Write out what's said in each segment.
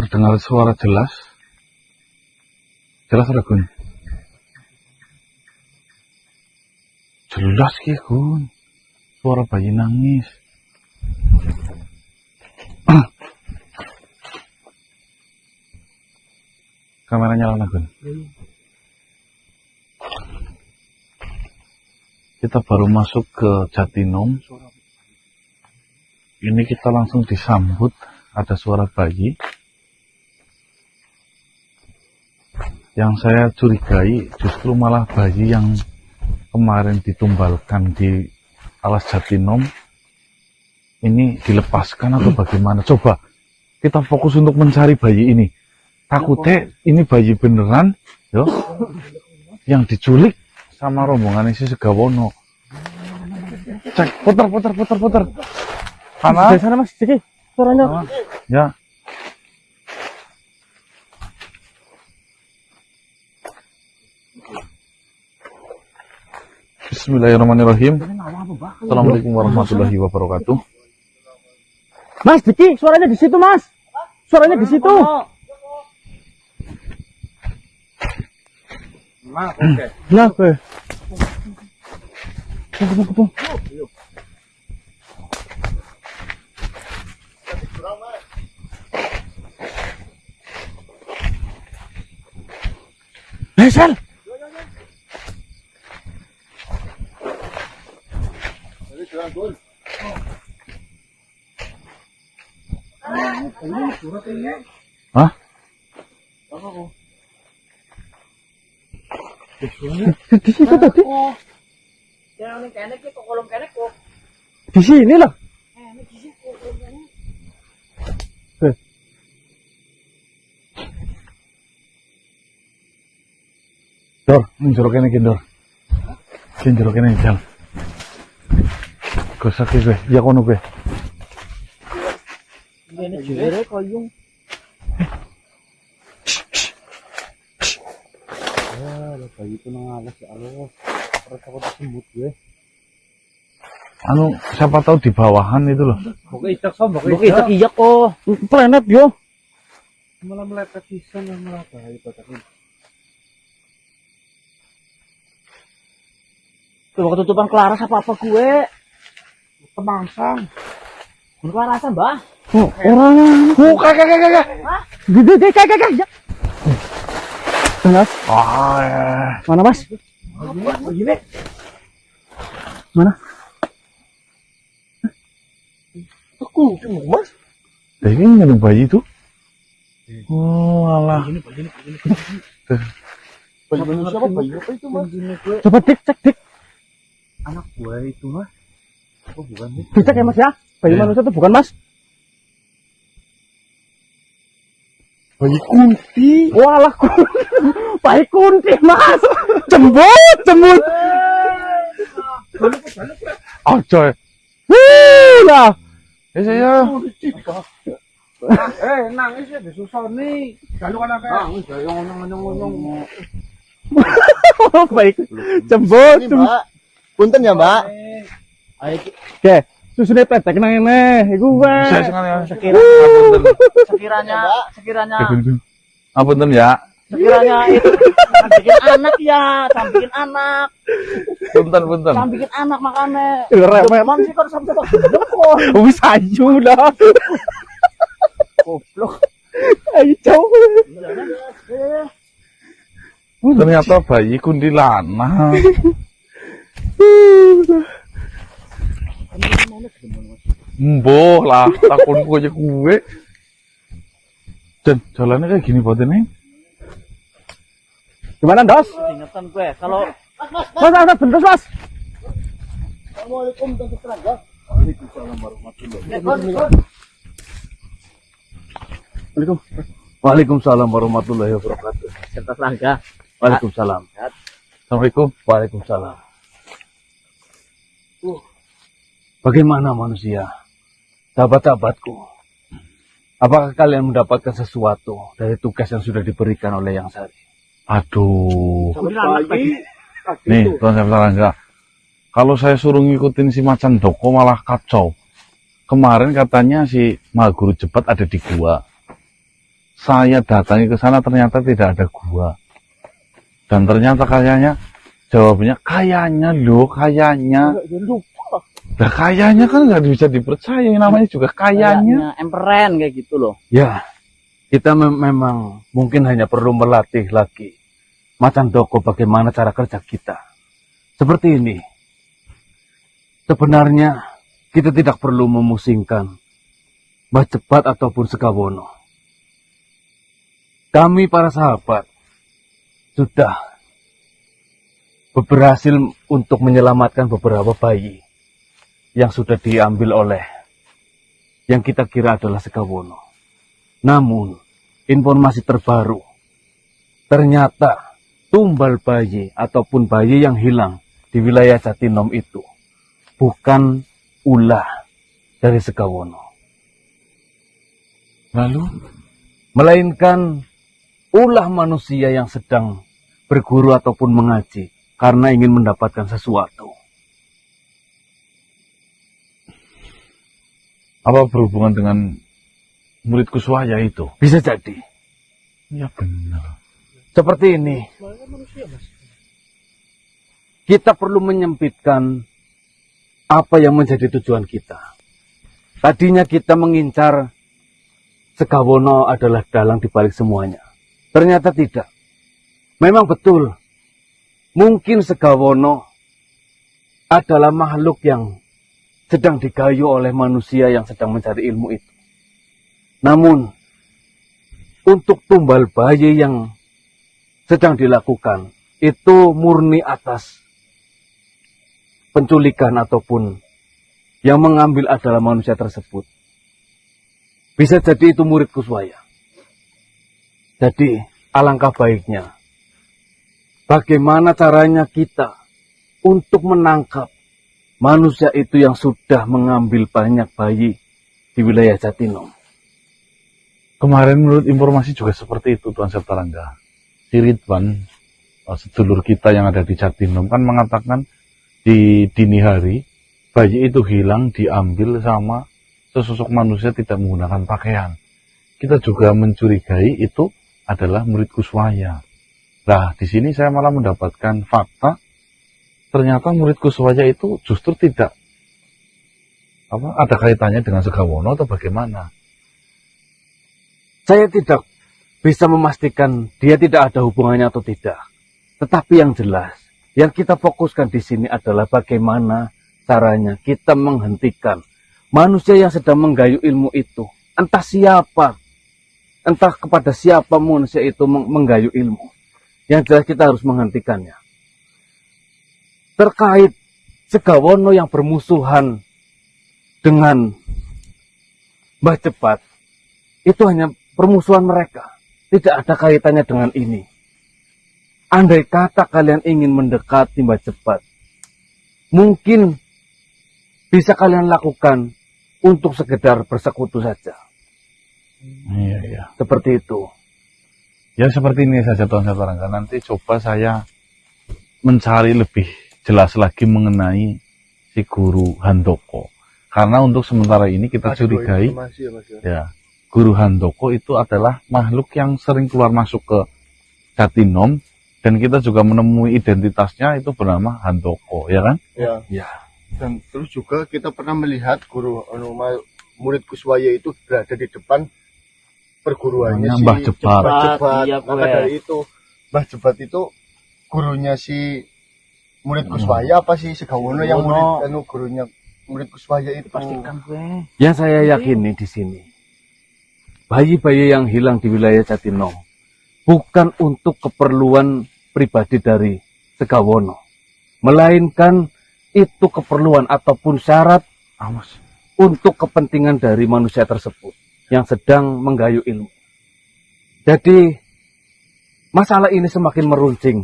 terdengar suara jelas. Jelas ada Gun? Jelas ki Gun. Suara bayi nangis. Kamera nyala Gun. Kita baru masuk ke Jatinom. Ini kita langsung disambut. Ada suara bayi. Yang saya curigai justru malah bayi yang kemarin ditumbalkan di alas Jatinom. Ini dilepaskan atau bagaimana? Coba kita fokus untuk mencari bayi ini. Takutnya ini bayi beneran, yo, yang diculik sama rombongan si Segawono. Cek, putar. Mana? Di sana Mas, Ciki. Suaranya. Ya. Bismillahirrahmanirrahim. Assalamualaikum warahmatullahi wabarakatuh. Mas, Ciki, suaranya di situ, Mas. Suaranya di situ. Nah, oke. Tunggu. Sel. Hah? Di situ tadi. Yang kenek kok kolom kenek kok. Di sini loh. Di sini kok kolom kenek. Dor, njero kene iki, Dor. Sing njero kene jal. Gosak kowe, ya kono kowe. Ini jere koyung. Ya, bayi itu nang alas ya Allah. Terus aku semut gue. Anu, siapa tahu di bawahan itu loh. Bukan itak iya kok. Planet yo. Malah melepet pisan malah bahaya bataknya. Tuh ketutupan Kelaras apa gue? Kemangsang. Kelarasan, Mbah. Oh, orang. Oh, kakak. Hah? Gede kakak. Mas. Ah, ya. Mana Mas? Begini. Mana? Aku, Mas. Ini ngendong bayi itu. Oh, alah. Bayi manusia apa bayi apa itu, Mas? Coba cek. Anak gue itu, Mas. Oh, bukan nih. Dicek ya Mas ya. Bayi manusia itu bukan Mas. Bayi kunti. Walah, bayi kunti Mas. Jembut. Oh, coy. Lah. Saya. Nangis ya susah nih. Kalau kan apa? Nangis ya ngonyong. Baik. Jembut. Mbak. Punten ya, Mbak. Ayo Oke, susune pletek nang ngene. Iku wae. Saya sekali ya. sekiranya Apunten ya. sekiranya itu bikin anak ya, bikin anak. Punten. Bikin anak makane. Remek. Man sih kan sampai gendeng kok. Wis ayu lah. Goblok. Ayo cowok. Ternyata bayi kuntilanak. Mboh lah, takonku aja kue. Dan jalannya kayak gini buat ini. Gimana, Dos? Ingetan gue kalau Mas, bentar, Mas. Assalamualaikum tante serangga. Waalaikumsalam warahmatullahi Assalamualaikum. Waalaikumsalam warahmatullahi wabarakatuh. Serta serangga. Waalaikumsalam. Assalamualaikum. Waalaikumsalam. Bagaimana manusia? Sahabat-sahabatku, apakah kalian mendapatkan sesuatu dari tugas yang sudah diberikan oleh Yang Sari? Aduh. Nih, Tuan Serangga. Kalau saya suruh ngikutin si Macan Doko malah kacau. Kemarin katanya si Maha Guru Jebat ada di gua. saya datangi ke sana ternyata tidak ada gua. Dan ternyata kayaknya jawabannya kayaknya loh, kayaknya. Nah, kayaknya kan nggak bisa dipercaya, namanya juga kayaknya. Emperen kayak gitu loh. Ya, kita memang mungkin hanya perlu melatih lagi Macan Doko bagaimana cara kerja kita. Seperti ini. Sebenarnya kita tidak perlu memusingkan Mbah Cepat ataupun Sekawono. Kami para sahabat sudah berhasil untuk menyelamatkan beberapa bayi yang sudah diambil oleh yang kita kira adalah Sekawono. Namun, informasi terbaru, ternyata tumbal bayi ataupun bayi yang hilang di wilayah Jatinom itu bukan ulah dari Sekawono. Lalu? Melainkan ulah manusia yang sedang berguru ataupun mengaji karena ingin mendapatkan sesuatu. Apa berhubungan dengan murid Kuswaya itu? Bisa jadi. Ya benar. Seperti ini. Kita perlu menyempitkan apa yang menjadi tujuan kita. Tadinya kita mengincar Sekawono adalah dalang dibalik semuanya. Ternyata tidak. Memang betul. Mungkin Sekawono adalah makhluk yang sedang digayu oleh manusia yang sedang mencari ilmu itu. Namun, untuk tumbal bayi yang sedang dilakukan, itu murni atas penculikan ataupun yang mengambil adalah manusia tersebut. Bisa jadi itu murid Kuswaya. Jadi, alangkah baiknya, bagaimana caranya kita untuk menangkap manusia itu yang sudah mengambil banyak bayi di wilayah Jatinom. Kemarin menurut informasi juga seperti itu, Tuan Septarangga. Si Ridwan, sedulur kita yang ada di Jatinom, kan mengatakan di dini hari, bayi itu hilang diambil sama sesosok manusia tidak menggunakan pakaian. Kita juga mencurigai itu adalah murid Kuswaya. Nah, di sini saya malah mendapatkan fakta, ternyata murid Kuswaya itu justru tidak ada kaitannya dengan Sekawono atau bagaimana? Saya tidak bisa memastikan dia tidak ada hubungannya atau tidak. Tetapi yang jelas, yang kita fokuskan di sini adalah bagaimana caranya kita menghentikan manusia yang sedang menggayu ilmu itu. Entah siapa, entah kepada siapa manusia itu menggayu ilmu. Yang jelas kita harus menghentikannya. Terkait Sekawono yang bermusuhan dengan Mbah Cepat, itu hanya permusuhan mereka. Tidak ada kaitannya dengan ini. Andai kata kalian ingin mendekati Mbah Cepat, mungkin bisa kalian lakukan untuk sekedar bersekutu saja. Iya, iya. Seperti itu. Ya seperti ini saja Tuan Septarangga. Nanti coba saya mencari lebih jelas lagi mengenai si Guru Handoko. Karena untuk sementara ini kita curigai, ya, Guru Handoko itu adalah makhluk yang sering keluar masuk ke Jatinom, dan kita juga menemui identitasnya itu bernama Handoko, ya kan? Ya. Ya. Dan terus juga kita pernah melihat murid Kuswaya itu berada di depan perguruannya si Mbah Jebat. Iya, Maka dari itu Mbah Jebat itu gurunya si murid Kuswaya apa sih Sekawono yang murid gurunya murid Kuswaya itu? Pastikan gue. Yang saya yakini di sini, bayi-bayi yang hilang di wilayah Jatinom bukan untuk keperluan pribadi dari Sekawono, melainkan itu keperluan ataupun syarat untuk kepentingan dari manusia tersebut yang sedang menggayu ilmu. Jadi masalah ini semakin meruncing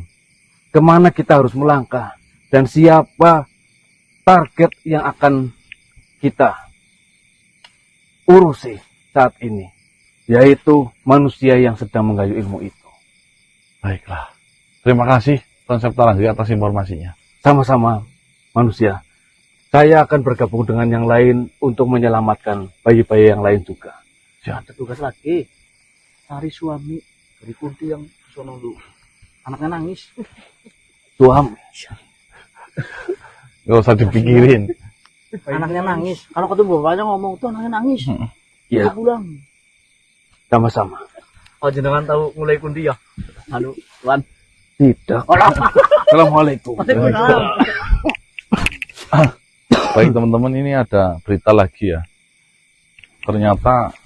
kemana kita harus melangkah dan siapa target yang akan kita urusi saat ini, yaitu manusia yang sedang menggayu ilmu itu. Baiklah. Terima kasih Tuan Septarangga atas informasinya. Sama-sama manusia. Saya akan bergabung dengan yang lain untuk menyelamatkan bayi-bayi yang lain juga. Ada tugas lagi. cari suami dari Kunti yang sono lu. Anaknya nangis. Suami. Gak usah dipikirin. Anaknya nangis. Kalau ketemu bapaknya ngomong tuh anaknya nangis. Iya, Dia pulang. sama-sama. Oh jenengan tahu mulai Kunti ya? Anu, Wan. Tidak. Assalamualaikum. Baik teman-teman, ini ada berita lagi ya. Ternyata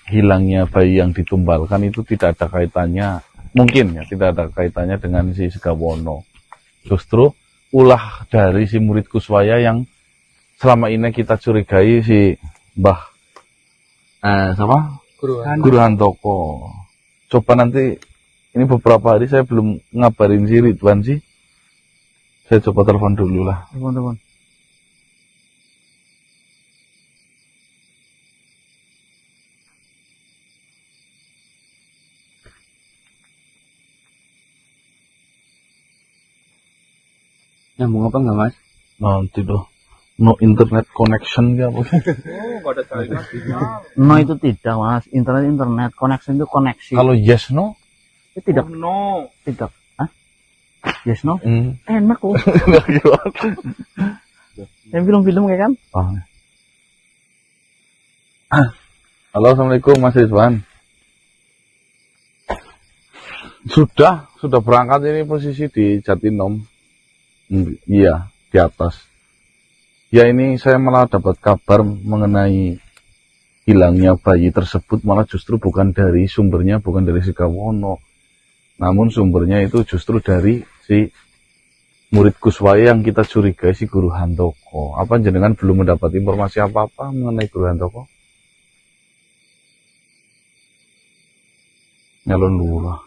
hilangnya bayi yang ditumbalkan itu tidak ada kaitannya, mungkin ya, tidak ada kaitannya dengan si Segawono. Justru ulah dari si murid Kuswaya yang selama ini kita curigai si Mbah siapa? Guru Handoko. Coba nanti, ini beberapa hari saya belum ngabarin si Ridwan sih. Saya coba telepon dulu lah. Teman-teman. Nyambung apa enggak, Mas? Nanti doh, no internet connection ya apa? No itu tidak mas. Internet connection itu koneksi. Kalau yes no? Itu tidak. No. Tidak. Hah? Yes no? Enak kok. Yang film-film kayak kan? Halo, assalamualaikum Mas Ridwan. Sudah berangkat, ini posisi di Jatinom. Iya, di atas. Ya, ini saya malah dapat kabar mengenai hilangnya bayi tersebut, malah justru bukan dari sumbernya, bukan dari Segawono. Namun sumbernya itu justru dari si murid Kuswaya yang kita curigai, si Guru Handoko. Apa jenengan belum mendapat informasi apa-apa mengenai Guru Handoko? Nyalon lurah.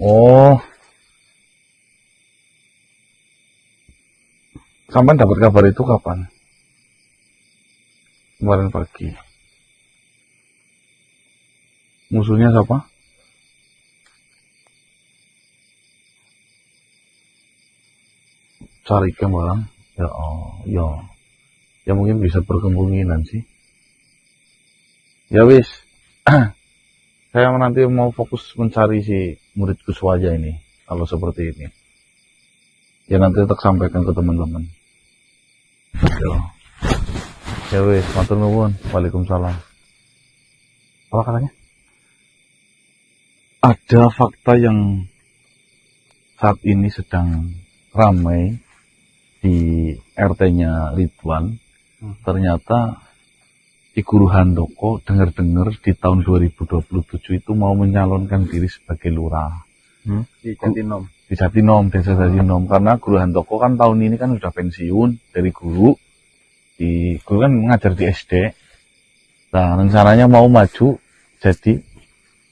Oh. Sampai dapat kabar itu kapan? Kemarin pagi. Musuhnya siapa? Cari barang. Ya, ya mungkin bisa berkemungkinan sih. Ya wis. Saya nanti mau fokus mencari si murid Kuswaya ini. Kalau seperti ini, ya nanti tak sampaikan ke teman-teman. Ya wis, matur nuwun. Waalaikumsalam. Apa katanya? Ada fakta yang saat ini sedang ramai di RT-nya Ridwan. Ternyata si Guru Handoko dengar-dengar di tahun 2027 itu mau menyalonkan diri sebagai lurah. Di Jatinom. Di Jatinom, desa Jatinom. Karena Guru Handoko kan tahun ini kan sudah pensiun dari guru. Guru kan mengajar di SD. Nah, rencananya mau maju jadi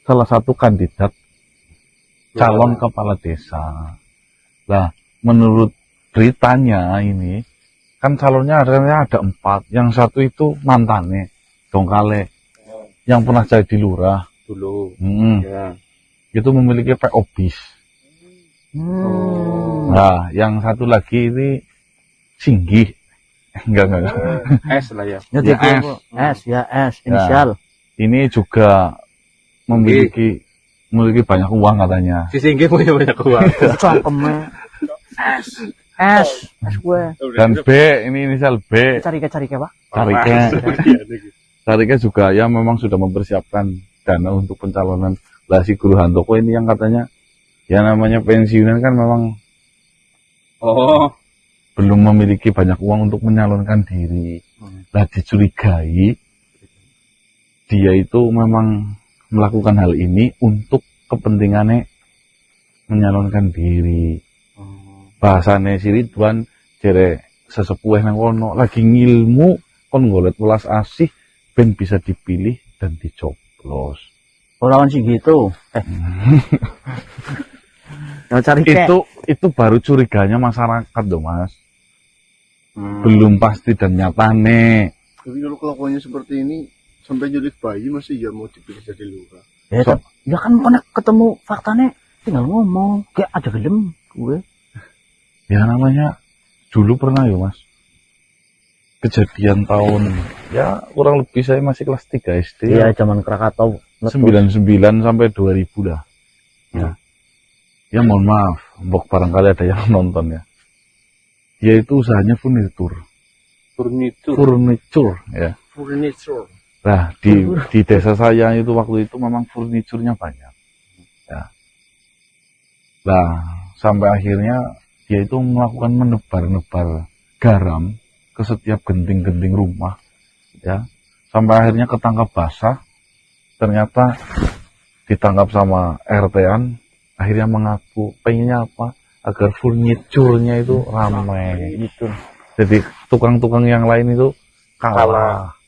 salah satu kandidat calon kepala desa. Nah, menurut beritanya ini, kan calonnya ada 4. Yang satu itu mantannya, Dongkale. Yang pernah jadi lurah. Dulu. Ya. Itu memiliki PO bis. Nah, yang satu lagi ini Singgih. Enggak. S lah ya. Ya, S. Inisial. Ini juga memiliki banyak uang katanya. Si Singgih punya banyak uang. Cangkemnya. S gue. Dan B, ini inisial B. Cari ke Pak. Carike juga ya memang sudah mempersiapkan dana untuk pencalonan. Lah si Guru Handoko ini yang katanya ya namanya pensiunan kan memang belum memiliki banyak uang untuk menyalonkan diri. Lah dicurigai dia itu memang melakukan hal ini untuk kepentingannya menyalonkan diri. Bahasane si Ridwan jere sesepuh nang kono lagi ngilmu kon golet welas asih ben bisa dipilih dan dicoblos. Orang sih gitu. Cari Itu baru curiganya masyarakat dong, Mas. Belum pasti dan nyatane. Tapi kalau kelakuannya seperti ini sampai jadi bayi masih ya mau dipilih jadi lurah. Ya kan pernah ketemu faktanya tinggal ngomong kayak ada gelem gue. Ya namanya dulu pernah ya, Mas. kejadian tahun ya kurang lebih saya masih kelas 3 SD. Iya, zaman Krakatau. 99 sampai 2000 lah. Ya. Ya mohon maaf, mbok barangkali ada yang nonton ya. Dia itu usahanya furnitur ya. Furniture. Nah, di desa saya itu waktu itu memang furniturnya banyak. Ya. Nah, sampai akhirnya dia itu melakukan menebar-nebar garam ke setiap genting-genting rumah. Ya. Sampai akhirnya ketangkap basah. Ternyata ditangkap sama RT-an, akhirnya mengaku pengennya apa? Agar furniturnya itu ramai gitu. Jadi tukang-tukang yang lain itu kalah.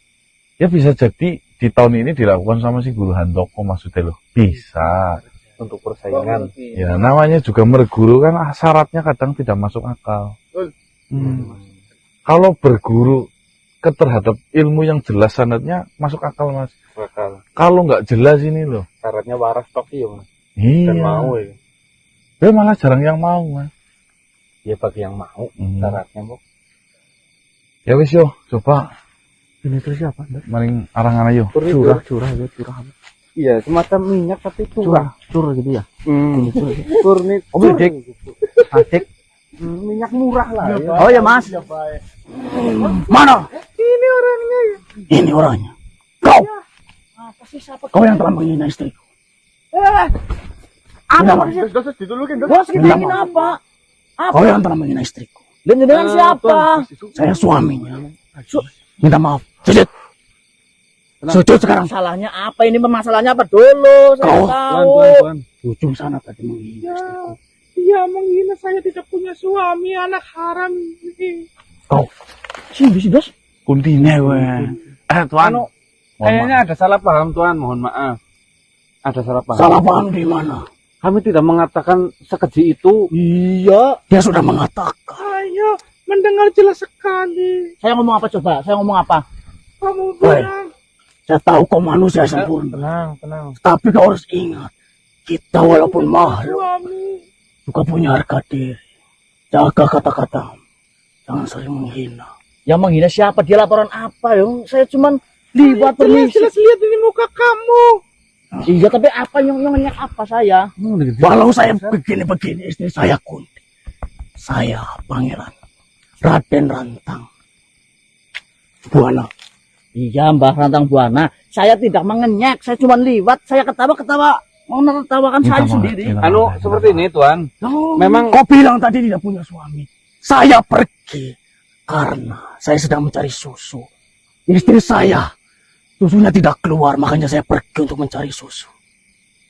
Ya bisa jadi di tahun ini dilakukan sama si Guru Handoko maksudnya loh. Bisa. Untuk persaingan. Ya namanya juga berguru kan syaratnya kadang tidak masuk akal. Kalau berguru terhadap ilmu yang jelas sanadnya masuk akal mas. Bakal. Kalau nggak jelas ini loh. Syaratnya waras tok ya, Mas. Iya. Dan mau ya. Ya malah jarang yang mau mas. Ya bagi yang mau syaratnya, Bu. Ya wis yo, coba Ini terus siapa? maring arangan ayo. Curah. Iya, semacam minyak tapi Curah gitu ya. Furniture. Oh, Dik. Adik. Minyak murah lah ya. Oh ya, Mas. Ya, baik. Mana? Ini orangnya. Ini orangnya. Kau. Kau yang telah menghina istriku. Apa? Dos, ditulukin, Dos. Bos, kita ingin apa? Kau yang telah menghina istriku. Dan dengan siapa? Saya suaminya. Minta maaf. Sujud. Sujud sekarang. Salahnya apa ini? Masalahnya apa dulu? Saya tahu. Tuan. Ujung sana tadi menghina istriku. Dia menghina saya tidak punya suami, anak haram ini. Kau. Sini, Dos. Kuntine we. Tuan. Kayaknya ada salah paham, Tuan. Mohon maaf. Ada salah paham. Salah paham di mana? Kami tidak mengatakan sekeji itu. Iya. Dia sudah mengatakan. Ayo, mendengar jelas sekali. Saya ngomong apa coba? Saya ngomong apa? Kamu Hei. bilang. Saya tahu kau manusia sempurna. Tenang. Tapi kau harus ingat. Kita walaupun makhluk. Suami. Juga punya harga diri. Jaga kata-kata. Jangan sering menghina. Yang menghina siapa? Dia laporan apa? Yo? Saya cuman liwat permisi. Jelas lihat ini muka kamu. Iya, tapi apa yang nyenyak apa saya? Walau saya begini-begini, istri saya Kunti. Saya Pangeran Raden Rantang Buana. Iya, Mbah Rantang Buana. Saya tidak mengenyek, saya cuma liwat. Saya ketawa-ketawa, mau menertawakan saya sendiri. Seperti ini, Tuan. Memang kau bilang tadi tidak punya suami. Saya pergi karena saya sedang mencari susu. Istri saya susunya tidak keluar, makanya saya pergi untuk mencari susu.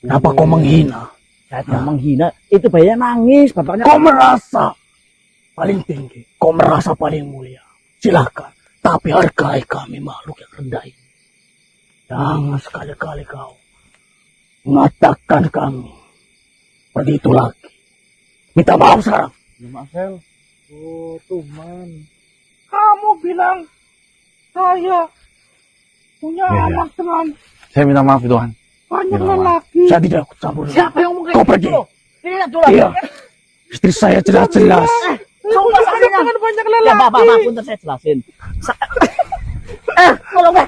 Kenapa kau menghina? Saya tidak menghina, itu bayar nangis. Bapaknya kau merasa paling tinggi, kau merasa paling mulia. Silakan, tapi hargai kami makhluk yang rendah ini. Jangan sekali-kali kau mengatakan kami seperti itu lagi. Minta maaf sekarang. Marcel. Oh, Tuman. Kamu bilang saya punya anak dengan Saya minta maaf Tuhan. banyak lelaki. Saya tidak ikut campur. Siapa yang ngomong Kau pergi. Iya. Istri saya jelas-jelas. Sumpah saya dengan banyak lelaki. Ya, Pak, punten saya jelasin. Tolong, Pak.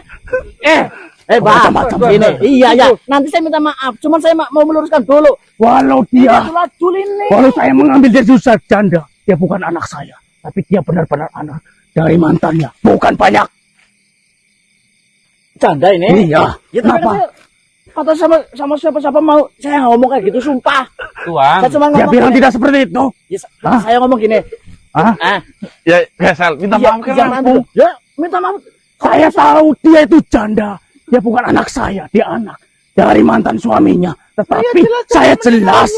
Ini. Iya, ya. Nanti saya minta maaf. Cuman saya mau meluruskan dulu. Walau saya mengambil dia susah janda, dia bukan anak saya, tapi dia benar-benar anak dari mantannya, bukan banyak. Janda ini? Iya. Kenapa? Kata sama siapa-siapa mau saya ngomong kayak gitu, sumpah. Tuan. Saya cuma ngomong. Dia bilang tidak seperti itu. Ya, saya ngomong gini. Ya, Sal, minta maaf kan aku. Ya, minta maaf. Saya tahu dia itu janda. Dia bukan anak saya, dia anak dari mantan suaminya. Tetapi saya jelas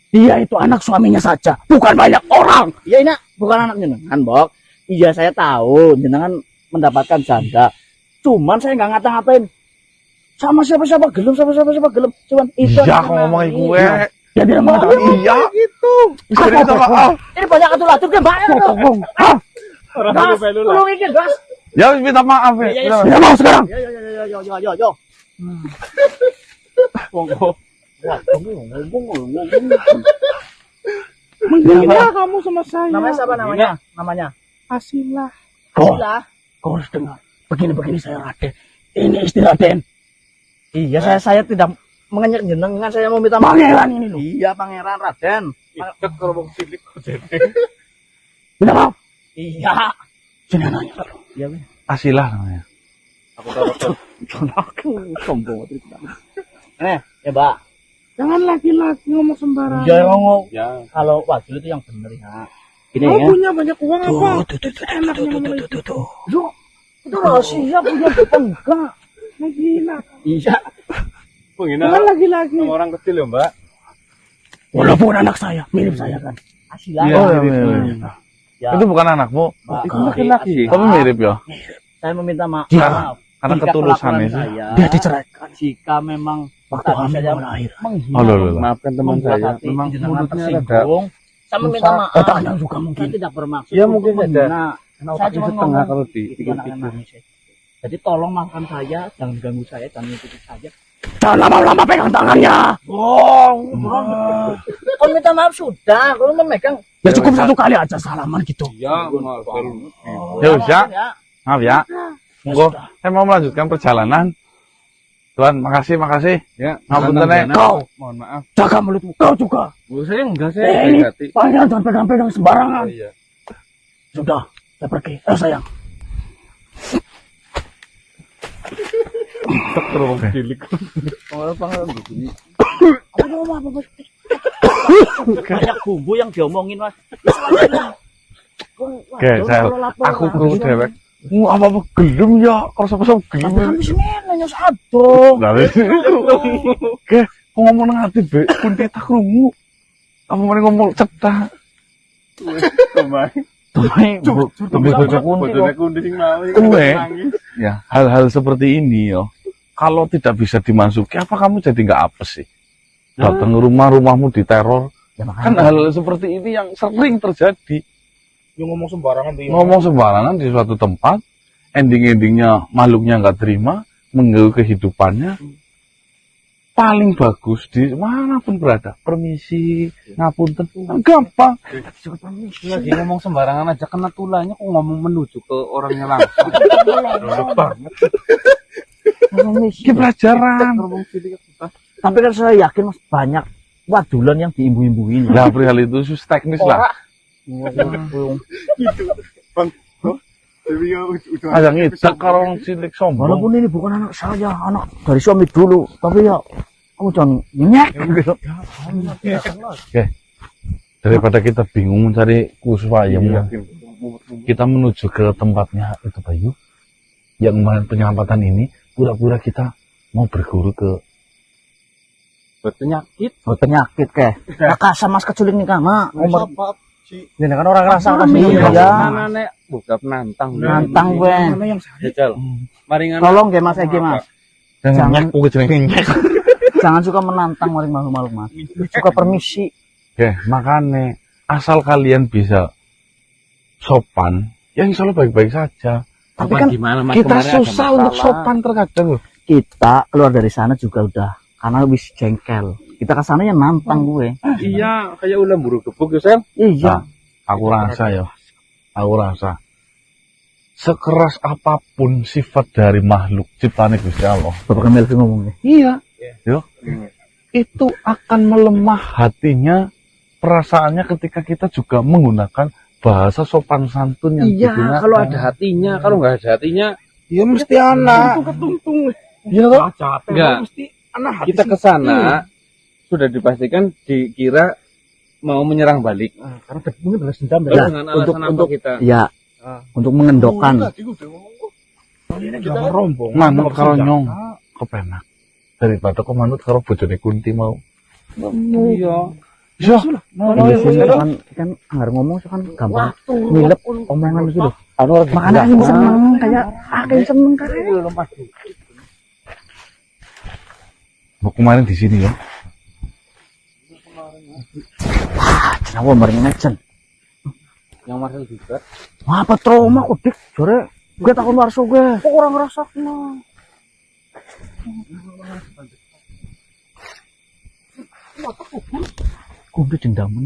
dia itu anak suaminya saja, bukan banyak orang. Iya, ini bukan anak jenengan, Bok. Iya, saya tahu jenengan mendapatkan janda. Cuman saya nggak ngata-ngatain sama siapa-siapa gelem, cuman itu. Iya, aku ngomong gue. Dia tidak mengatakan iya gitu. Minta maaf. Ini banyak atur-atur kan, Mbak. Tolong ikut, Gas. Ya minta maaf ya. Ya mau sekarang. Yo. Monggo. Menghina kamu sama saya. Namanya siapa namanya? Namanya Asilah. Asilah. Kau harus dengar. Begini-begini saya Raden. Ini istri Raden. Iya, saya tidak mengenyek jenengan, saya mau minta maaf. Pangeran ini loh. Iya, Pangeran Raden. Minta maaf. Iya. Sini nanya dulu. Iya, Bang. Asilah namanya. Aku sombong. Ya, Mbak. Jangan laki-laki ngomong sembarangan. Iya, ngomong. Ya. Kalau Wadul itu yang benar ya. Ini Kau ya. punya banyak uang apa? Tuh. Itu rahasia punya bukan enggak. Gila. Iya. Penghina Jangan laki-laki. orang kecil ya, Mbak. Walaupun anak saya, mirip saya kan. Asilah. Iya, Ya. Itu bukan anakmu, Mbak, Itu laki-laki. tapi mirip ya. saya meminta maaf. Iya. Karena Jika ketulusan kelakuan itu. saya, Dia diceraikan. jika memang Waktu tadi hamil saya mau lahir. menghina, Oh, loh. Maafkan teman membuat saya. hati Memang jenengan mulutnya rada. tersinggung. Saya meminta maaf. Otaknya juga mungkin. Saya tidak bermaksud Ya, untuk mungkin saja. menghina. Karena Saya otaknya cuma setengah ngomong kalau itu dipikir-pikir. anak-anak manusia. Jadi tolong maafkan saya, jangan ganggu saya, jangan ngikuti saya. Jangan lama-lama pegang tangannya. Oh, kalau minta maaf sudah, kalau memegang. Ya cukup satu kali aja salaman gitu. Ya, maaf. Ya udah, Ya. maaf ya. Monggo, saya mau melanjutkan perjalanan. Tuan, makasih. Ya, Ngapunten, Nana, Nana. Kau. Mohon maaf. Jaga mulutmu. Kau juga. Saya enggak, Eh, saya ini baik hati. pangeran jangan pegang-pegang sembarangan. Oh, iya. Sudah, saya pergi. Sayang. Terus cilik. Banyak bumbu yang diomongin, Mas. Oke, aku kru dewek. Apa gelem ya? Kerasa-kerasa gelem. Kami sini nanya satu. Dari oke, kok ngomong ngati be, kunti tak krungu. Apa mending ngomong cetak. Kemarin. Tapi bocah kunti kok. Kunti sing mau. Kowe. Ya, hal-hal seperti ini yo. Kalau tidak bisa dimasuki, apa kamu jadi nggak apes sih? Datang rumahmu diteror. Ya, Kan hal seperti ini yang sering terjadi. Yang ngomong sembarangan tuh. Ngomong sembarangan di suatu tempat, ending-endingnya makhluknya nggak terima, mengganggu kehidupannya. Paling bagus di manapun berada, permisi, ngapunten, gampang. Lagi ngomong sembarangan aja kena tulanya kok ngomong menuju ke orangnya langsung. Goblok banget. Ini pelajaran. Tapi kan saya yakin Mas banyak wadulan yang diimbu-imbuin. Nah, perihal itu sus teknis lah. Ada ngidak karo wong cilik sombong. Walaupun ini bukan anak saya, anak dari suami dulu, tapi ya kamu jangan nyek gitu. Daripada kita bingung mencari kuswayem, kita menuju ke tempatnya itu Bayu. Yang kemarin penyelamatan ini, pura-pura kita mau berguru ke Berpenyakit. Penyakit kayak. Kakak sama mas keculik nih kama. Umur Si ini kan orang rasa kan Iya. ya. Nek buka penantang. Nantang gue. Jajal. Maringan. Tolong ya Mas Egi Mas. Jangan- jeneng. Jangan suka menantang makhluk-makhluk Mas. Suka permisi. Oke, makanya asal kalian bisa sopan, ya insya Allah baik-baik saja. Tapi kan gimana Mas? Kita Kemarin ada susah untuk masalah. sopan terkadang loh. kita keluar dari sana juga udah karena wis jengkel. Kita ke sana ya nantang gue. Iya, kayak ulam buru gebuk ya, Sel. Iya. Nah, aku rasa ya, sekeras apapun sifat dari makhluk ciptaan Gusti Allah, Bapak Melvi ngomongnya. iya, yo, itu akan melemah hatinya, perasaannya ketika kita juga menggunakan bahasa sopan santun yang Iya, digunakan. kalau ada hatinya, kalau nggak ada hatinya, ya mesti anak. Iya toh? enggak. Mesti anak hati Kita sih. ke sana sudah dipastikan dikira mau menyerang balik. Karena ini balas dendam Terus ya. dengan alasan apa kita? Ya. Untuk mengendokkan. Jangan rombong. Manut karo nyong kepenak daripada kok manut karo bojone Kunti mau. Iya. Iya. Di sini kan anggar ngomong kan gampang ngilep omongan gitu. Makanya aku seneng kayak aku seneng kayak. Mau kemarin di sini ya. Kenapa bareng ngecen? Yang Marcel juga. Wah, apa trauma kok dik? Jore gue takut warso gue. Kok orang ngerasa kena? Kok udah dendaman?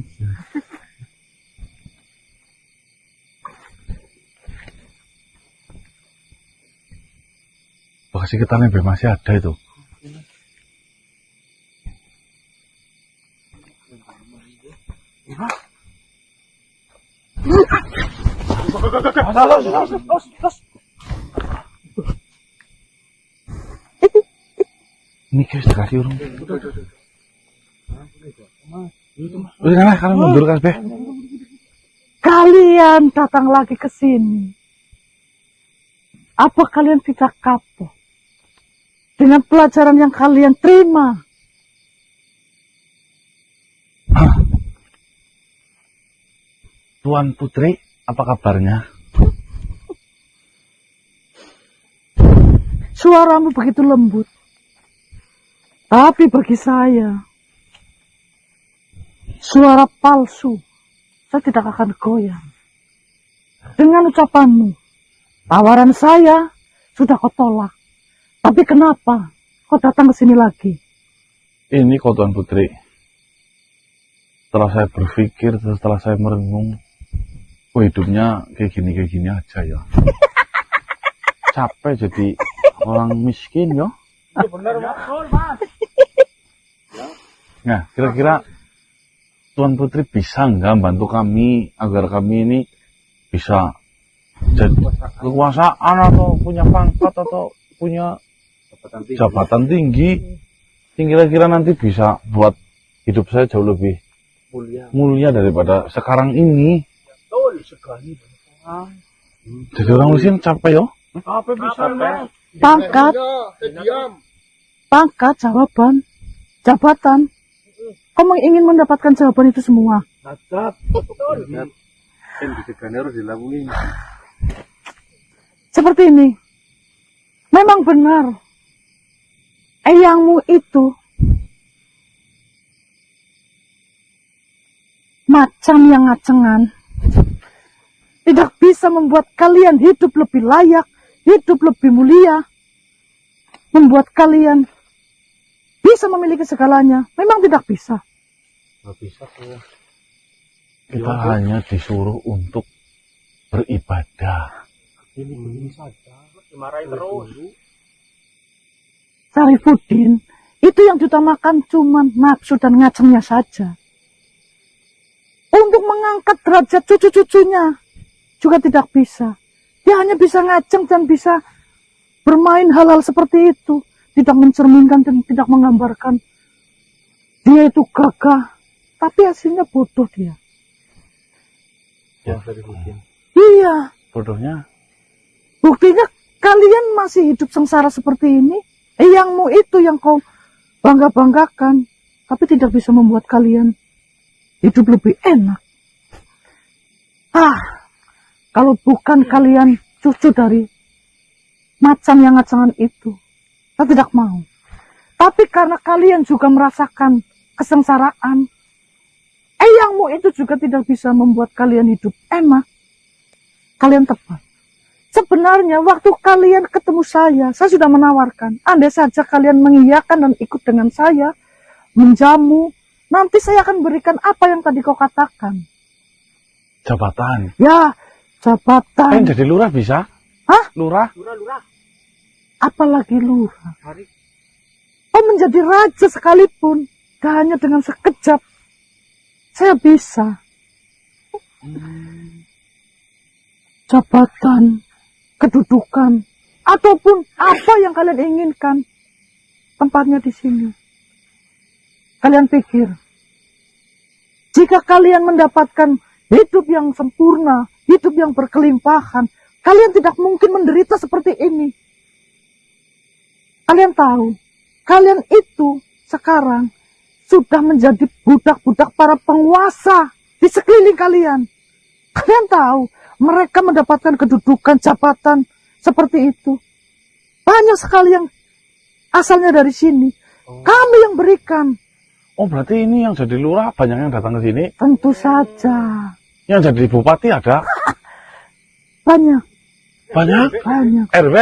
bekas iketan yang masih ada itu. Ini guys dikasih urung. Udah kan kalian mundur kan, Beh? Kalian datang lagi ke sini. Apa kalian tidak kapok dengan pelajaran yang kalian terima? Tuan Putri, apa kabarnya? Suaramu begitu lembut. Tapi bagi saya, suara palsu. Saya tidak akan goyang. Dengan ucapanmu, tawaran saya sudah kau tolak. Tapi kenapa kau datang ke sini lagi? Ini kok Tuan Putri. Setelah saya berpikir, setelah saya merenung, hidupnya kayak gini aja ya. Capek jadi orang miskin ya. Nah, kira-kira Tuan Putri bisa nggak bantu kami agar kami ini bisa jadi kekuasaan atau punya pangkat atau punya jabatan tinggi, kira-kira nanti bisa buat hidup saya jauh lebih mulia daripada sekarang ini. Jadi orang miskin capek ya. Pangkat, jabatan. Kamu ingin mendapatkan jawaban itu semua? Seperti ini. Memang benar. Eyangmu itu macam yang ngacengan. Tidak bisa membuat kalian hidup lebih layak, hidup lebih mulia. Membuat kalian bisa memiliki segalanya. Memang tidak bisa. Kita hanya disuruh untuk beribadah. Sarifuddin, itu yang diutamakan cuma nafsu dan ngacengnya saja. Untuk mengangkat derajat cucu-cucunya juga tidak bisa. Dia hanya bisa ngaceng dan bisa bermain hal-hal seperti itu. Tidak mencerminkan dan tidak menggambarkan dia itu gagah, tapi hasilnya bodoh dia. Ya. Iya. Bodohnya? Buktinya kalian masih hidup sengsara seperti ini. Eyangmu itu yang kau bangga-banggakan, tapi tidak bisa membuat kalian hidup lebih enak. Kalau bukan kalian cucu dari macam yang ngacengan itu, saya tidak mau. Tapi karena kalian juga merasakan kesengsaraan, eyangmu itu juga tidak bisa membuat kalian hidup enak. Kalian tepat. Sebenarnya waktu kalian ketemu saya sudah menawarkan. Andai saja kalian mengiyakan dan ikut dengan saya, menjamu, nanti saya akan berikan apa yang tadi kau katakan. Jabatan? Ya, jabatan. Pengen jadi lurah bisa? Hah? Lurah? Apalagi lurah. Oh, menjadi raja sekalipun, gak hanya dengan sekejap, saya bisa. Jabatan, kedudukan, ataupun apa yang kalian inginkan, tempatnya di sini. Kalian pikir, jika kalian mendapatkan hidup yang sempurna, hidup yang berkelimpahan, kalian tidak mungkin menderita seperti ini. Kalian tahu, kalian itu sekarang sudah menjadi budak-budak para penguasa di sekeliling kalian. Kalian tahu, mereka mendapatkan kedudukan, jabatan seperti itu. Banyak sekali yang asalnya dari sini. Kami yang berikan. Oh, berarti ini yang jadi lurah banyak yang datang ke sini? Tentu saja. Yang jadi bupati ada? Banyak. Banyak? Banyak. RW?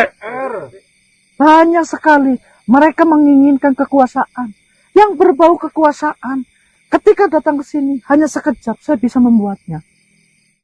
Banyak sekali. Mereka menginginkan kekuasaan. Yang berbau kekuasaan. Ketika datang ke sini, hanya sekejap saya bisa membuatnya.